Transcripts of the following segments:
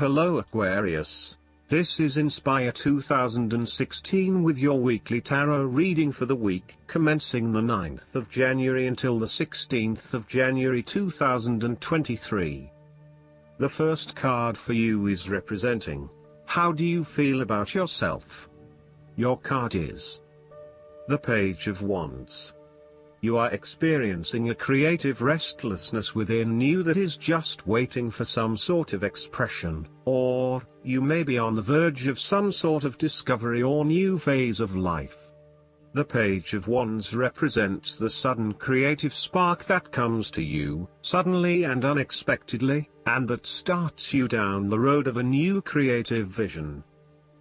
Hello Aquarius, this is Inspire 2016 with your weekly tarot reading for the week commencing the 9th of January until the 16th of January 2023. The first card for you is representing, how do you feel about yourself? Your card is the Page of Wands. You are experiencing a creative restlessness within you that is just waiting for some sort of expression, or you may be on the verge of some sort of discovery or new phase of life. The Page of Wands represents the sudden creative spark that comes to you, suddenly and unexpectedly, and that starts you down the road of a new creative vision.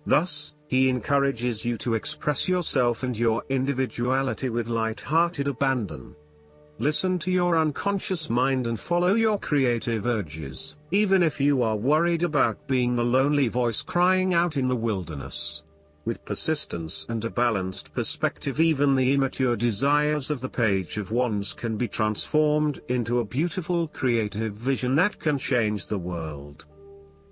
Thus, he encourages you to express yourself and your individuality with light-hearted abandon. Listen to your unconscious mind and follow your creative urges, even if you are worried about being the lonely voice crying out in the wilderness. With persistence and a balanced perspective, even the immature desires of the Page of Wands can be transformed into a beautiful creative vision that can change the world.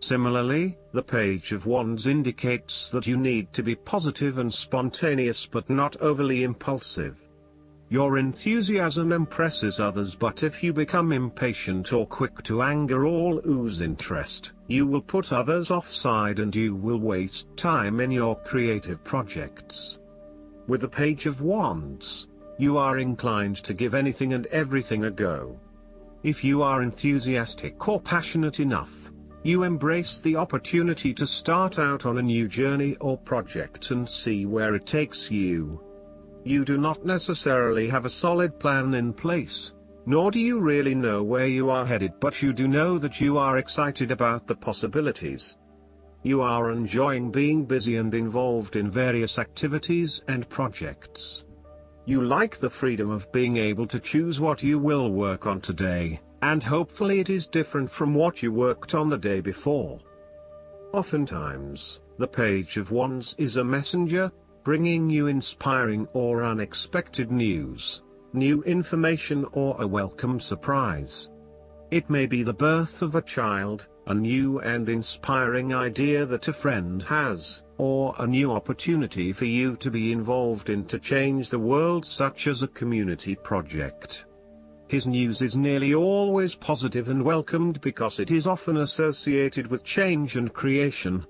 Similarly, the Page of Wands indicates that you need to be positive and spontaneous but not overly impulsive. Your enthusiasm impresses others, but if you become impatient or quick to anger or lose interest, you will put others offside and you will waste time in your creative projects. With the Page of Wands, you are inclined to give anything and everything a go. If you are enthusiastic or passionate enough, you embrace the opportunity to start out on a new journey or project and see where it takes you. You do not necessarily have a solid plan in place, nor do you really know where you are headed, but you do know that you are excited about the possibilities. You are enjoying being busy and involved in various activities and projects. You like the freedom of being able to choose what you will work on today, and hopefully it is different from what you worked on the day before. Oftentimes, the Page of Wands is a messenger, bringing you inspiring or unexpected news, new information or a welcome surprise. It may be the birth of a child, a new and inspiring idea that a friend has, or a new opportunity for you to be involved in to change the world, such as a community project. His news is nearly always positive and welcomed because it is often associated with change and creation.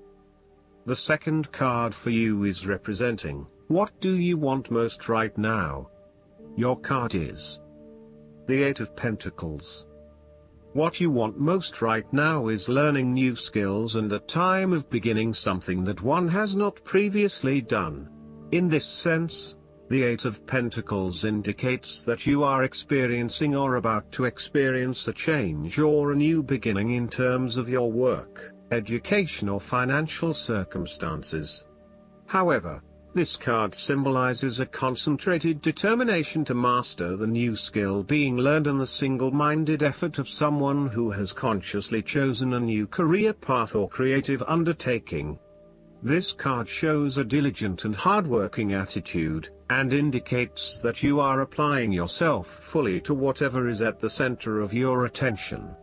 The second card for you is representing, what do you want most right now? Your card is the Eight of Pentacles. What you want most right now is learning new skills and a time of beginning something that one has not previously done. In this sense, the Eight of Pentacles indicates that you are experiencing or about to experience a change or a new beginning in terms of your work, education or financial circumstances. However, this card symbolizes a concentrated determination to master the new skill being learned and the single-minded effort of someone who has consciously chosen a new career path or creative undertaking. This card shows a diligent and hard-working attitude, and indicates that you are applying yourself fully to whatever is at the center of your attention.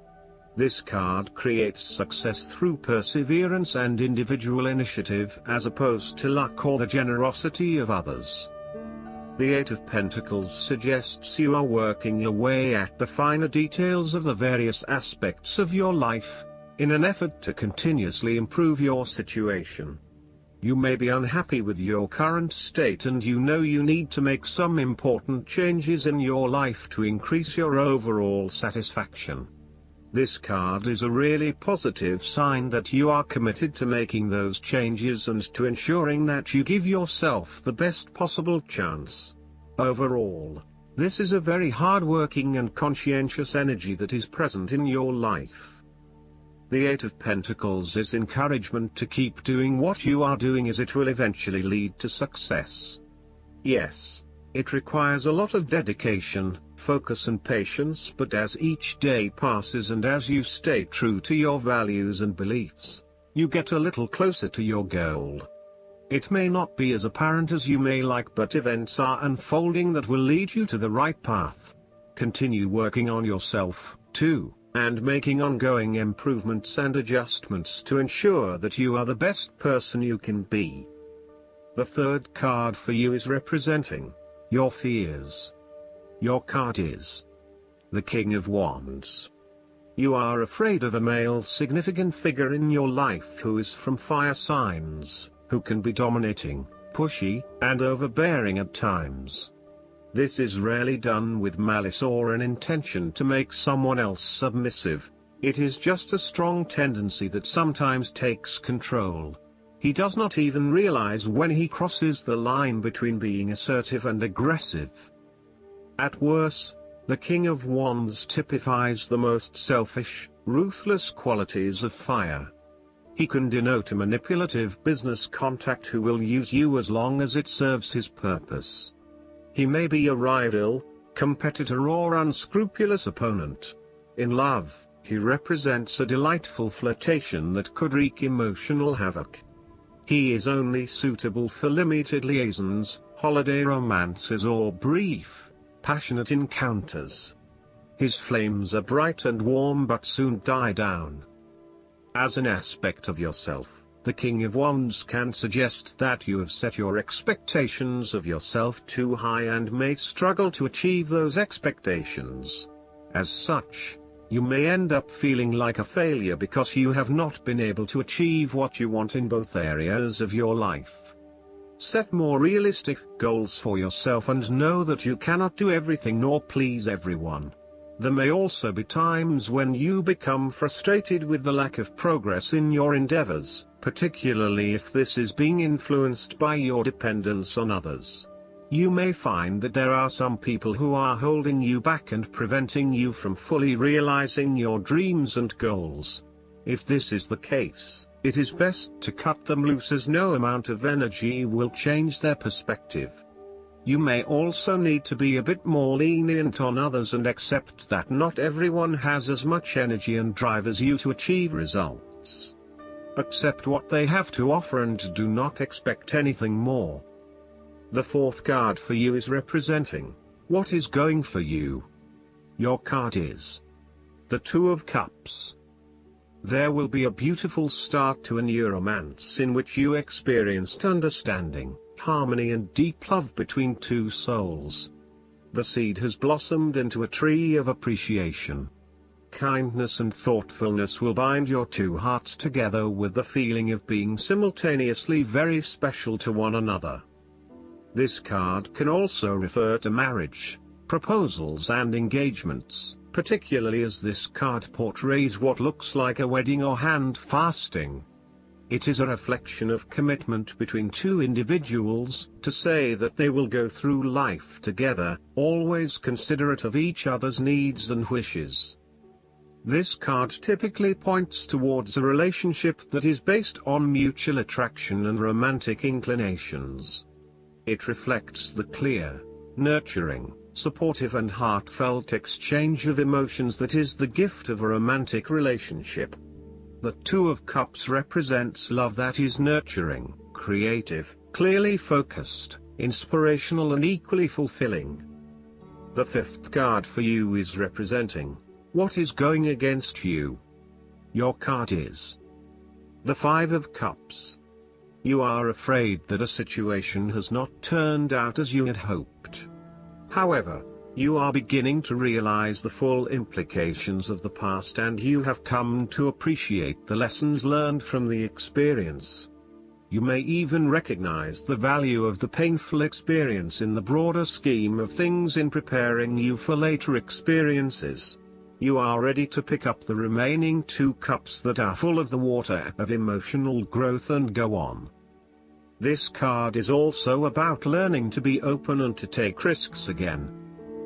This card creates success through perseverance and individual initiative as opposed to luck or the generosity of others. The Eight of Pentacles suggests you are working your way at the finer details of the various aspects of your life, in an effort to continuously improve your situation. You may be unhappy with your current state and you know you need to make some important changes in your life to increase your overall satisfaction. This card is a really positive sign that you are committed to making those changes and to ensuring that you give yourself the best possible chance. Overall, this is a very hard-working and conscientious energy that is present in your life. The Eight of Pentacles is encouragement to keep doing what you are doing, as it will eventually lead to success. Yes, it requires a lot of dedication, focus and patience, but as each day passes and as you stay true to your values and beliefs, you get a little closer to your goal. It may not be as apparent as you may like, but events are unfolding that will lead you to the right path. Continue working on yourself, too, and making ongoing improvements and adjustments to ensure that you are the best person you can be. The third card for you is representing your fears. Your card is the King of Wands. You are afraid of a male significant figure in your life who is from fire signs, who can be dominating, pushy, and overbearing at times. This is rarely done with malice or an intention to make someone else submissive. It is just a strong tendency that sometimes takes control. He does not even realize when he crosses the line between being assertive and aggressive. At worst, the King of Wands typifies the most selfish, ruthless qualities of fire. He can denote a manipulative business contact who will use you as long as it serves his purpose. He may be a rival, competitor or unscrupulous opponent. In love, he represents a delightful flirtation that could wreak emotional havoc. He is only suitable for limited liaisons, holiday romances or brief, passionate encounters. His flames are bright and warm but soon die down. As an aspect of yourself, the King of Wands can suggest that you have set your expectations of yourself too high and may struggle to achieve those expectations. As such, you may end up feeling like a failure because you have not been able to achieve what you want in both areas of your life. Set more realistic goals for yourself and know that you cannot do everything nor please everyone. There may also be times when you become frustrated with the lack of progress in your endeavors, particularly if this is being influenced by your dependence on others. You may find that there are some people who are holding you back and preventing you from fully realizing your dreams and goals. If this is the case, it is best to cut them loose as no amount of energy will change their perspective. You may also need to be a bit more lenient on others and accept that not everyone has as much energy and drive as you to achieve results. Accept what they have to offer and do not expect anything more. The fourth card for you is representing what is going for you. Your card is the Two of Cups. There will be a beautiful start to a new romance in which you experienced understanding, harmony and deep love between two souls. The seed has blossomed into a tree of appreciation. Kindness and thoughtfulness will bind your two hearts together with the feeling of being simultaneously very special to one another. This card can also refer to marriage, proposals and engagements, particularly as this card portrays what looks like a wedding or hand fasting. It is a reflection of commitment between two individuals, to say that they will go through life together, always considerate of each other's needs and wishes. This card typically points towards a relationship that is based on mutual attraction and romantic inclinations. It reflects the clear, nurturing, supportive and heartfelt exchange of emotions that is the gift of a romantic relationship. The Two of Cups represents love that is nurturing, creative, clearly focused, inspirational and equally fulfilling. The fifth card for you is representing what is going against you. Your card is the Five of Cups. You are afraid that a situation has not turned out as you had hoped. However, you are beginning to realize the full implications of the past and you have come to appreciate the lessons learned from the experience. You may even recognize the value of the painful experience in the broader scheme of things in preparing you for later experiences. You are ready to pick up the remaining two cups that are full of the water of emotional growth and go on. This card is also about learning to be open and to take risks again.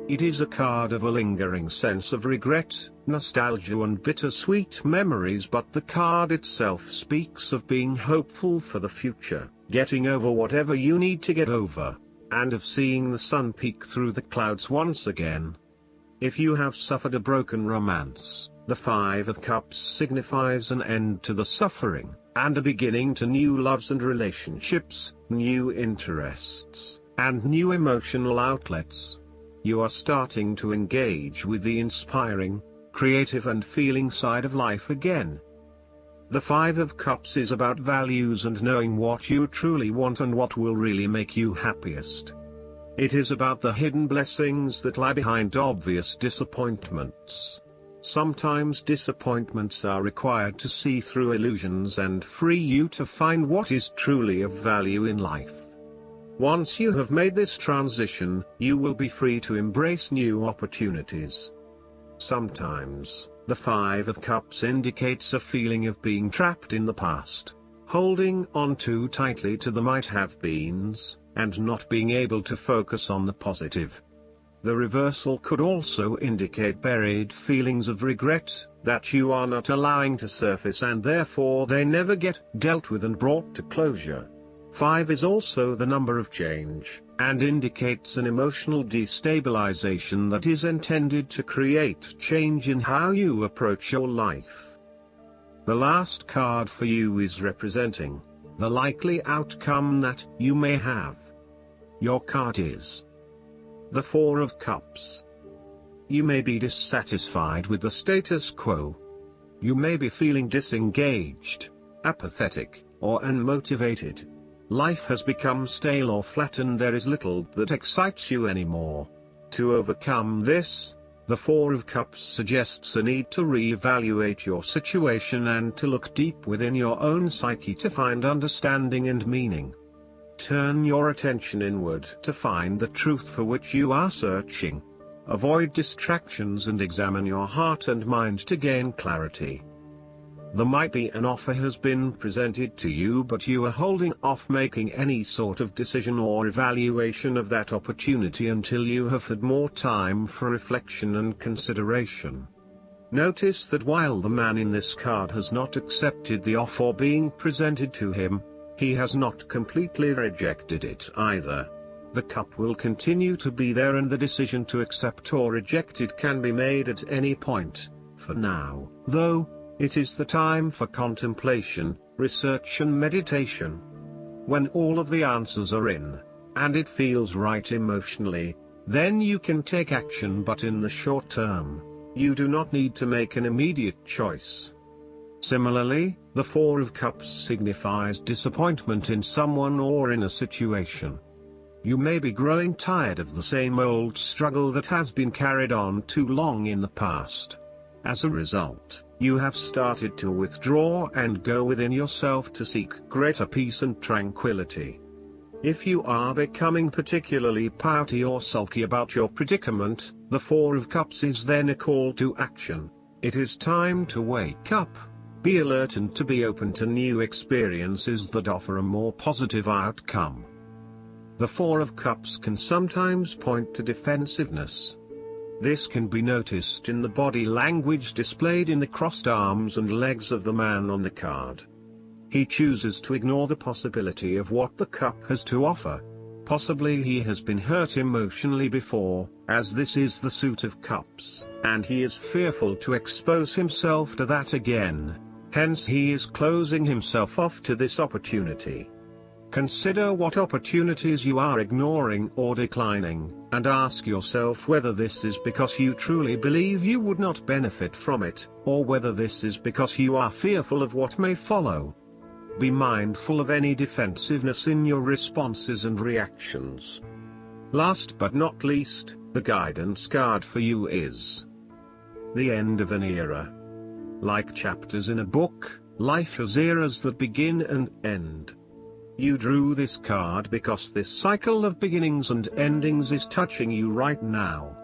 It is a card of a lingering sense of regret, nostalgia and bittersweet memories, but the card itself speaks of being hopeful for the future, getting over whatever you need to get over, and of seeing the sun peek through the clouds once again. If you have suffered a broken romance, the Five of Cups signifies an end to the suffering, and a beginning to new loves and relationships, new interests, and new emotional outlets. You are starting to engage with the inspiring, creative and feeling side of life again. The Five of Cups is about values and knowing what you truly want and what will really make you happiest. It is about the hidden blessings that lie behind obvious disappointments. Sometimes disappointments are required to see through illusions and free you to find what is truly of value in life. Once you have made this transition, you will be free to embrace new opportunities. Sometimes, the Five of Cups indicates a feeling of being trapped in the past, holding on too tightly to the might-have-beens, and not being able to focus on the positive. The reversal could also indicate buried feelings of regret, that you are not allowing to surface and therefore they never get dealt with and brought to closure. 5 is also the number of change, and indicates an emotional destabilization that is intended to create change in how you approach your life. The last card for you is representing the likely outcome that you may have. Your card is the Four of Cups. You may be dissatisfied with the status quo. You may be feeling disengaged, apathetic, or unmotivated. Life has become stale or flat and there is little that excites you anymore. To overcome this, the Four of Cups suggests a need to re-evaluate your situation and to look deep within your own psyche to find understanding and meaning. Turn your attention inward to find the truth for which you are searching. Avoid distractions and examine your heart and mind to gain clarity. There might be an offer has been presented to you, but you are holding off making any sort of decision or evaluation of that opportunity until you have had more time for reflection and consideration. Notice that while the man in this card has not accepted the offer being presented to him, he has not completely rejected it either. The cup will continue to be there and the decision to accept or reject it can be made at any point. For now, though, it is the time for contemplation, research and meditation. When all of the answers are in, and it feels right emotionally, then you can take action, but in the short term, you do not need to make an immediate choice. Similarly, the Four of Cups signifies disappointment in someone or in a situation. You may be growing tired of the same old struggle that has been carried on too long in the past. As a result, you have started to withdraw and go within yourself to seek greater peace and tranquility. If you are becoming particularly pouty or sulky about your predicament, the Four of Cups is then a call to action. It is time to wake up, be alert and to be open to new experiences that offer a more positive outcome. The Four of Cups can sometimes point to defensiveness. This can be noticed in the body language displayed in the crossed arms and legs of the man on the card. He chooses to ignore the possibility of what the cup has to offer. Possibly he has been hurt emotionally before, as this is the Suit of Cups, and he is fearful to expose himself to that again. Hence he is closing himself off to this opportunity. Consider what opportunities you are ignoring or declining, and ask yourself whether this is because you truly believe you would not benefit from it, or whether this is because you are fearful of what may follow. Be mindful of any defensiveness in your responses and reactions. Last but not least, the guidance card for you is the end of an era. Like chapters in a book, life has eras that begin and end. You drew this card because this cycle of beginnings and endings is touching you right now.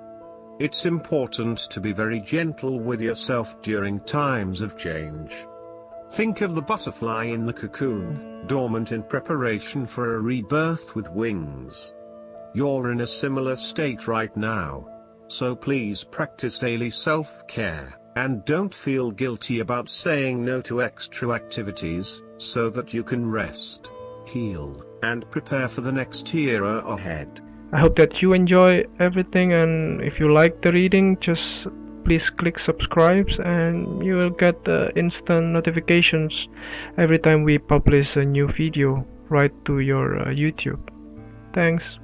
It's important to be very gentle with yourself during times of change. Think of the butterfly in the cocoon, dormant in preparation for a rebirth with wings. You're in a similar state right now. So please practice daily self-care, and don't feel guilty about saying no to extra activities, so that you can rest, heal, and prepare for the next era ahead. I hope that you enjoy everything, and if you like the reading, just please click subscribe and you will get instant notifications every time we publish a new video right to your YouTube. Thanks.